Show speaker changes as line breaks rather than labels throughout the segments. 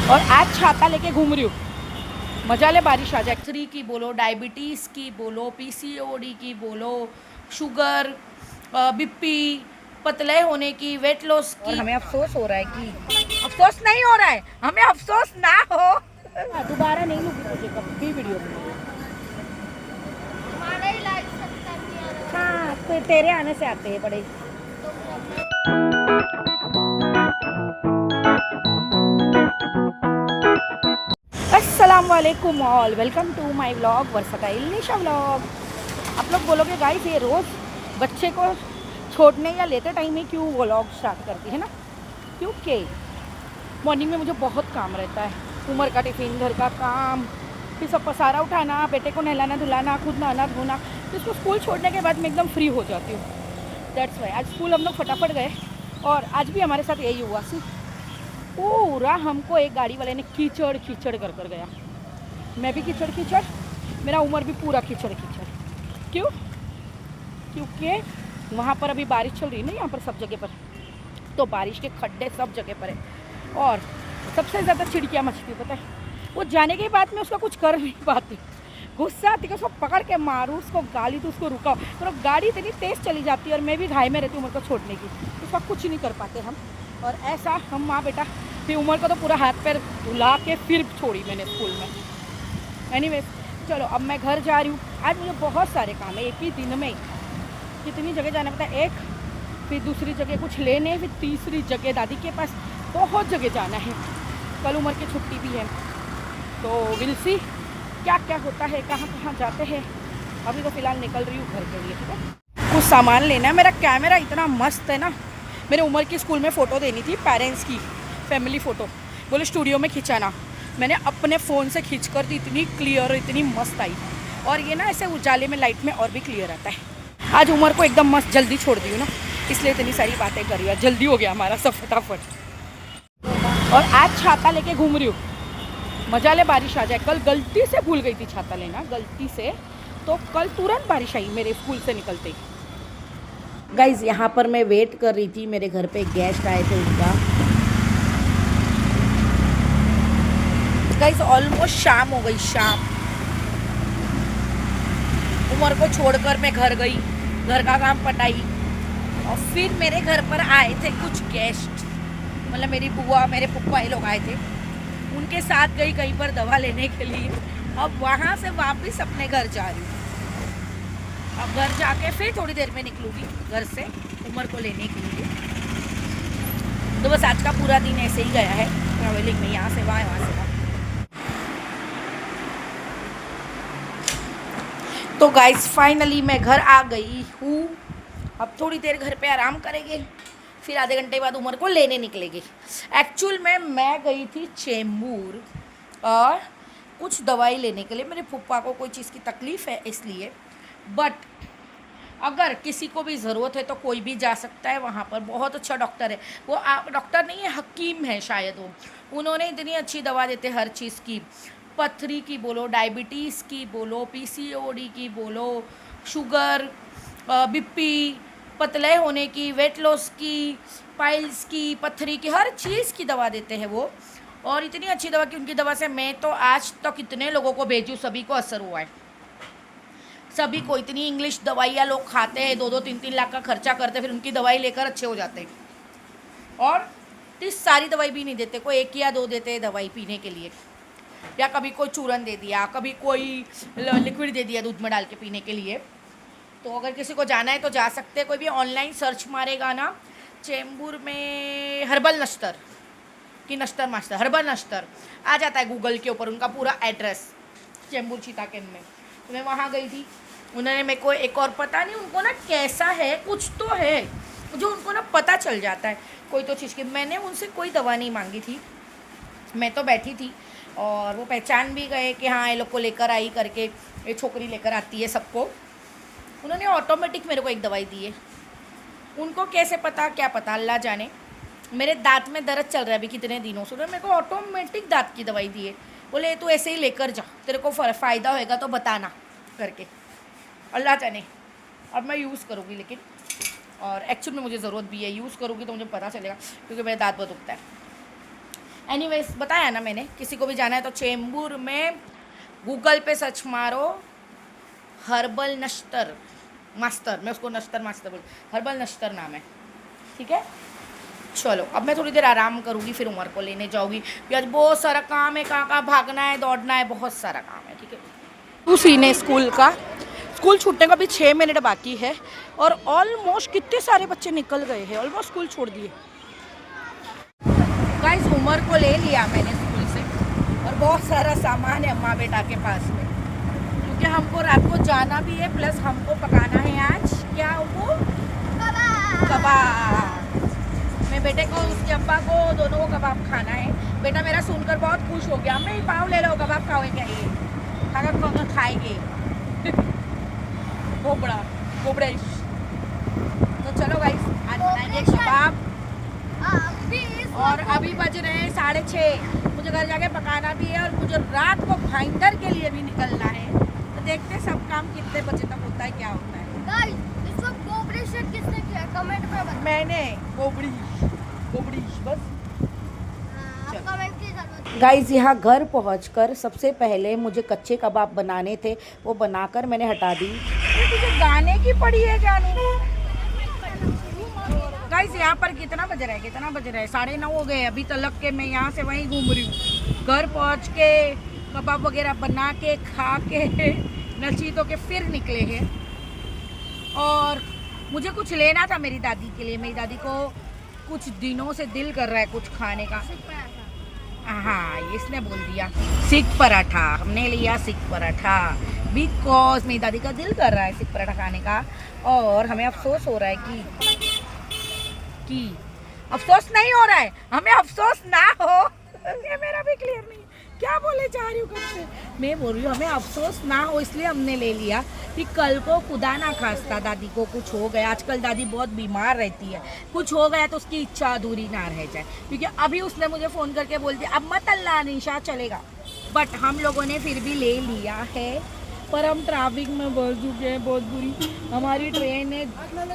और आज छाता लेके घूम रही हूँ। मजा ले, बारिश आ जाए। 3 की बोलो, डायबिटीज़ की बोलो, पीसीओडी की बोलो, शुगर, बीपी, पतले होने की, वेट लॉस की। और हमें अफसोस हो रहा है कि अफसोस नहीं हो रहा है, हमें अफसोस ना हो। दोबारा नहीं लूँगी तुझे कभी वीडियो में। हाँ, तो तेरे आने से आते हैं बड़े। अस्सलाम वालेकुम all, welcome to my vlog versatile Nisha vlog. आप लोग बोलोगे गाइस ये रोज़ बच्चे को छोड़ने या लेते टाइम में क्यों व्लॉग स्टार्ट करती है ना, क्योंकि मॉर्निंग में मुझे बहुत काम रहता है। उमर का टिफ़िन, घर का काम, फिर सब पसारा उठाना, बेटे को नहलाना धुलाना, खुद नहाना धोना, फिर उसको स्कूल छोड़ने के बाद मैं एकदम फ्री हो जाती हूँ। दैट्स वाई आज स्कूल हम लोग फटाफट गए। और आज भी हमारे साथ यही हुआ, पूरा हमको एक गाड़ी वाले ने कीचड़ कीचड़ कर कर गया। मैं भी कीचड़ कीचड़, मेरा उम्र भी पूरा कीचड़ कीचड़। क्यों? क्योंकि वहाँ पर अभी बारिश चल रही है ना, यहाँ पर सब जगह पर, तो बारिश के खड्डे सब जगह पर है। और सबसे ज़्यादा चिड़कियाँ मचती, पता है, वो जाने के बाद में उसका कुछ कर नहीं पाती। गुस्सा आती है, उसको पकड़ के मारूँ, उसको गाली दूँ, उसको रुकाओ, तो गाड़ी इतनी तेज़ चली जाती है और मैं भी घाई में रहती हूँ उम्र को छोड़ने की, उसका कुछ नहीं कर पाते हम। और ऐसा हम माँ बेटा, फिर उम्र को तो पूरा हाथ पैर धुला के फिर छोड़ी मैंने स्कूल में। एनीवेज, चलो अब मैं घर जा रही हूँ। आज मुझे बहुत सारे काम है, एक ही दिन में कितनी जगह जाना पड़ता है। एक, फिर दूसरी जगह कुछ लेने, फिर तीसरी जगह दादी के पास, बहुत जगह जाना है। कल उम्र की छुट्टी भी है, तो विल सी क्या क्या होता है, कहाँ कहाँ जाते हैं। अभी तो फ़िलहाल निकल रही हूँ घर के लिए, ठीक है। कुछ सामान लेना है। मेरा कैमरा इतना मस्त है ना, मेरे उम्र की स्कूल में फ़ोटो देनी थी, पेरेंट्स की फैमिली फ़ोटो, बोले स्टूडियो में खिंचाना। मैंने अपने फ़ोन से खींच कर दी, इतनी क्लियर, इतनी मस्त आई। और ये ना ऐसे उजाले में, लाइट में और भी क्लियर आता है। आज उम्र को एकदम मस्त जल्दी छोड़ दी हूँ ना, इसलिए इतनी सारी बातें कर रही हूँ। जल्दी हो गया हमारा सब फटाफट। और आज छाता लेके घूम रही हूँ। मजा ले, बारिश आ जाए। कल गलती से भूल गई थी छाता लेना, गलती से, तो कल तुरंत बारिश आई मेरे स्कूल से निकलते ही। गाइज यहाँ पर मैं वेट कर रही थी, मेरे घर पे गेस्ट आए थे उनका। गाइज ऑलमोस्ट शाम हो गई, शाम। उमर को छोड़कर मैं घर गई, घर का काम पटाई, और फिर मेरे घर पर आए थे कुछ गेस्ट, मतलब मेरी बुआ, मेरे पप्पा, ये लोग आए थे। उनके साथ गई कहीं पर दवा लेने के लिए। अब वहाँ से वापस अपने घर जा रही हूँ। अब घर जाके फिर थोड़ी देर में निकलूँगी घर से उमर को लेने के लिए। तो बस आज का पूरा दिन ऐसे ही गया है ट्रैवलिंग में, यहाँ से वहाँ, वहाँ से वहाँ। तो गाइस फाइनली मैं घर आ गई हूँ। अब थोड़ी देर घर पे आराम करेंगे, फिर आधे घंटे बाद उमर को लेने निकलेंगे। एक्चुअल में मैं गई थी चेंबूर और कुछ दवाई लेने के लिए। मेरे फूफा को कोई चीज़ की तकलीफ़ है इसलिए, बट अगर किसी को भी ज़रूरत है तो कोई भी जा सकता है वहाँ पर। बहुत अच्छा डॉक्टर है वो, आप डॉक्टर नहीं है, हकीम है शायद वो। उन्होंने इतनी अच्छी दवा देते हर चीज़ की, पथरी की बोलो, डायबिटीज़ की बोलो, पीसीओडी की बोलो, शुगर, बीपी, पतले होने की, वेट लॉस की, पाइल्स की, पथरी की, हर चीज़ की दवा देते हैं वो। और इतनी अच्छी दवा कि उनकी दवा से मैं तो आज तक कितने लोगों को भेजूँ, सभी को असर हुआ है। सभी को, इतनी इंग्लिश दवाइयाँ लोग खाते हैं, 2-2 3-3 लाख का खर्चा करते हैं, फिर उनकी दवाई लेकर अच्छे हो जाते हैं। और इस सारी दवाई भी नहीं देते, कोई 1 या 2 देते हैं दवाई पीने के लिए, या कभी कोई चूरन दे दिया, कभी कोई लिक्विड दे दिया दूध में डाल के पीने के लिए। तो अगर किसी को जाना है तो जा सकते हैं। कोई भी ऑनलाइन सर्च मारेगा ना, चेंबूर में हर्बल नश्तर कि नश्तर मास्टर, हर्बल नश्तर आ जाता है गूगल के ऊपर, उनका पूरा एड्रेस चेंबूर चीताकेन में। तो मैं वहाँ गई थी। उन्होंने मेरे को एक, और पता नहीं उनको ना कैसा है, कुछ तो है जो उनको ना पता चल जाता है कोई तो चीज़ की। मैंने उनसे कोई दवा नहीं मांगी थी, मैं तो बैठी थी और वो पहचान भी गए कि हाँ ये लोग को लेकर आई करके, ये छोकरी लेकर आती है सबको। उन्होंने ऑटोमेटिक मेरे को एक दवाई दी है। उनको कैसे पता, क्या पता, अल्लाह जाने। मेरे दांत में दर्द चल रहा है अभी कितने दिनों से, उन्होंने मेरे को ऑटोमेटिक दांत की दवाई दी है। बोले तू ऐसे ही लेकर जा, तेरे को फ़ायदा होएगा तो बताना करके। अल्लाह जाने, अब मैं यूज़ करूँगी लेकिन, और एक्चुअल में मुझे ज़रूरत भी है, यूज़ करूँगी तो मुझे पता चलेगा, क्योंकि मेरा दांत बहुत दुखता है। एनीवेज बताया ना मैंने, किसी को भी जाना है तो चेंबूर में गूगल पे सर्च मारो हर्बल नश्तर मास्टर, मैं उसको नश्तर मास्टर बोल, हर्बल नश्तर नाम है, ठीक है। चलो अब मैं थोड़ी देर आराम करूँगी, फिर उमर को लेने जाऊँगी, क्योंकि आज बहुत सारा काम है, कहाँ कहाँ भागना है, दौड़ना है, बहुत सारा काम है, ठीक है। उसी ने स्कूल का, स्कूल छूटने का भी 6 मिनट बाकी है और ऑलमोस्ट कितने सारे बच्चे निकल गए हैं, ऑलमोस्ट स्कूल छोड़ दिए। गाइस उमर को ले लिया मैंने स्कूल से और बहुत सारा सामान है अम्मा बेटा के पास में, क्योंकि हमको रात को जाना भी है, प्लस हमको पकाना है आज क्या वो कबाब। मैं बेटे को उसके अब्बा को दोनों को कबाब खाना है। बेटा मेरा सुनकर बहुत खुश हो गया, मैं पाव ले लो कबाब खाओगे क्या, ये खाकर खाएंगे कोबड़ा कोबड़ा। तो चलो गाइस आज बनाएंगे कबाब और अभी बज रहे हैं 6:30, मुझे घर जाके पकाना भी है और मुझे रात को भाईंदर के लिए भी निकलना है। तो देखते हैं सब काम कितने बजे तक होता है, क्या होता है।
किसने किया कमेंट में बताओ।
मैंने कोबड़ी बस।
कमेंट की जरूरत।
गाइस यहाँ घर पहुँचकर सबसे पहले मुझे कच्चे कबाब बनाने थे, वो बनाकर मैंने हटा दी। तुझे गाने की पड़ी है जानू। गाइस यहाँ पर कितना बज रहा है 9:30 हो गए, अभी तलक के मैं यहाँ से वहीं घूम रही हूँ। घर पहुँच के कबाब वगैरह बना के खा के नचीतों के फिर निकले हैं। और मुझे कुछ लेना था मेरी दादी के लिए, मेरी दादी को कुछ दिनों से दिल कर रहा है कुछ खाने का। हाँ इसने बोल दिया सिक पराठा, हमने लिया सिक पराठा बिकॉज मेरी दादी का दिल कर रहा है सिक पराठा खाने का। और हमें अफसोस हो रहा है कि अफसोस नहीं हो रहा है, हमें अफसोस ना हो। ये मेरा भी क्लियर नहीं, क्या बोले जा रही हूँ कब से। मैं बोल रही हूँ हमें अफसोस ना हो, इसलिए हमने ले लिया कि कल को खुदा ना खास्ता दादी को कुछ हो गया। आजकल दादी बहुत बीमार रहती है, कुछ हो गया तो उसकी इच्छा अधूरी ना रह जाए। क्योंकि अभी उसने मुझे फ़ोन करके बोल दिया अब मत अल्लाह निशा चलेगा, बट हम लोगों ने फिर भी ले लिया है। पर हम ट्रैफिक में फंस चुके हैं बहुत बुरी। हमारी ट्रेन है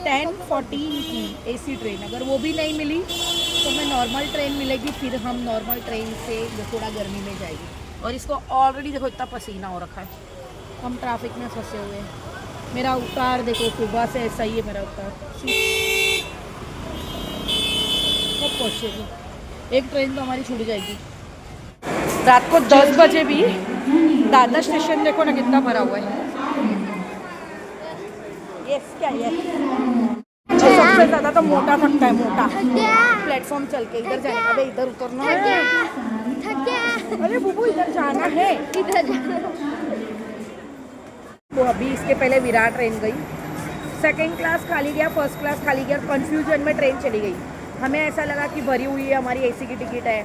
10:14 की AC ट्रेन, अगर वो भी नहीं मिली तो मैं नॉर्मल ट्रेन मिलेगी, फिर हम नॉर्मल ट्रेन से थोड़ा गर्मी में जाएगी। और इसको ऑलरेडी देखो इतना पसीना हो रखा है, हम ट्रैफिक में फंसे हुए हैं। मेरा उतार देखो सुबह से ऐसा ही है मेरा उतार। कब पहुँचेगी, एक ट्रेन तो हमारी छूट जाएगी। रात को 10 बजे भी दादर स्टेशन देखो ना कितना भरा हुआ है। यस क्या है सबसे ज़्यादा तो मोटा थकता है, मोटा प्लेटफॉर्म चल के इधर जाने का, इधर उतरना है। अरे बुबू इधर जाना है, इधर जाना। वो अभी इसके पहले विराट ट्रेन गई, सेकंड क्लास खाली गया, फर्स्ट क्लास खाली गया, कंफ्यूजन में ट्रेन चली गई। हमें ऐसा लगा कि भरी हुई है, हमारी AC की टिकट है,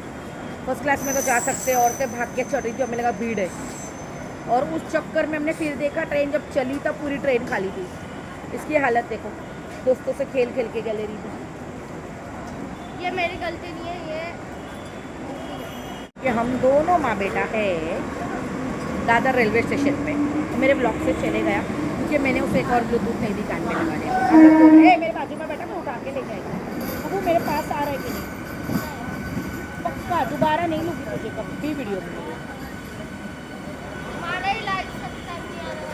फर्स्ट क्लास में तो जा सकते हैं। औरतें भाग के चढ़ रही थी, हमें लगा भीड़ है। और उस चक्कर में हमने फिर देखा ट्रेन जब चली तब पूरी ट्रेन खाली थी। इसकी हालत देखो, दोस्तों से खेल खेल के गैलरी में।
ये मेरी गलती नहीं है,
कि हम दोनों माँ बेटा है दादर रेलवे स्टेशन पे। तो मेरे ब्लॉक से चले गया क्योंकि मैंने उसे एक और ब्लूटूथ नहीं दी कान में लगाने। मेरे बाजू में बैठा, मैं उठा के ले जाएगा। वो मेरे पास आ रहा है कि नहीं, पक्का दोबारा नहीं लूँगी तुझे कभी वीडियो में।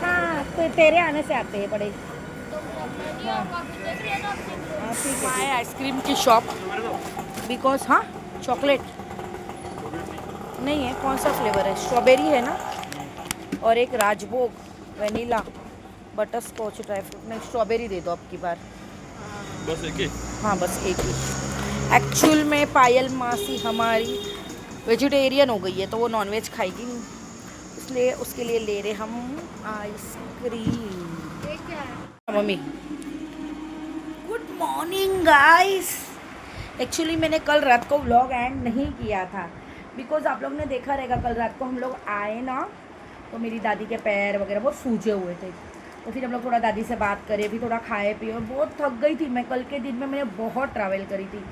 हाँ तो तेरे आने से आते हैं बड़े। माय आइसक्रीम की शॉप बिकॉज हाँ चॉकलेट नहीं है, कौन सा फ्लेवर है, स्ट्रॉबेरी है ना, और एक Rajbhog vanilla butterscotch dry fruit. नहीं स्ट्रॉबेरी दे दो अब की बार,
बस एक ही।
हाँ बस एक ही। एक्चुअल में पायल मासी हमारी वेजिटेरियन हो गई है तो वो नॉनवेज खाएगी नहीं, इसलिए उसके लिए ले रहे हम ice cream. Mummy good morning guys. Actually मैंने कल रात को व्लॉग एंड नहीं किया था बिकॉज आप लोग ने देखा रहेगा कल रात को हम लोग आए ना तो मेरी दादी के पैर वगैरह बहुत सूजे हुए थे। तो फिर हम लोग थोड़ा दादी से बात करे, फिर थोड़ा खाए पिए, और बहुत थक गई थी मैं। कल के दिन में मैंने बहुत ट्रैवल करी थी,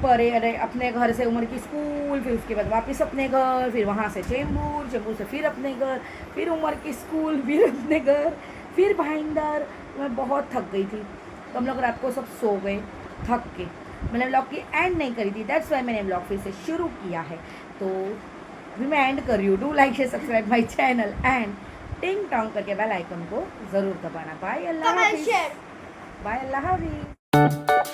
परे अरे अपने घर से उमर की स्कूल, फिर उसके बाद वापस अपने घर, फिर वहाँ से चेंबूर, चेंबूर से फिर अपने घर, फिर उमर की स्कूल, फिर अपने घर, फिर भाईंदर। मैं बहुत थक गई थी तो हम लोग रात को सब सो गए थक के। मैंने व्लॉग की एंड नहीं करी थी, दैट्स वाई मैंने व्लॉग फिर से शुरू किया है। तो अभी मैं एंड कर रही हूँ। Do like share subscribe my channel and टिंग टोंग करके बेल आइकन को ज़रूर दबाना। बाय अल्लाह
कमेंट
हाफिज़।
शेयर।
बाय अल्लाह हाफिज़।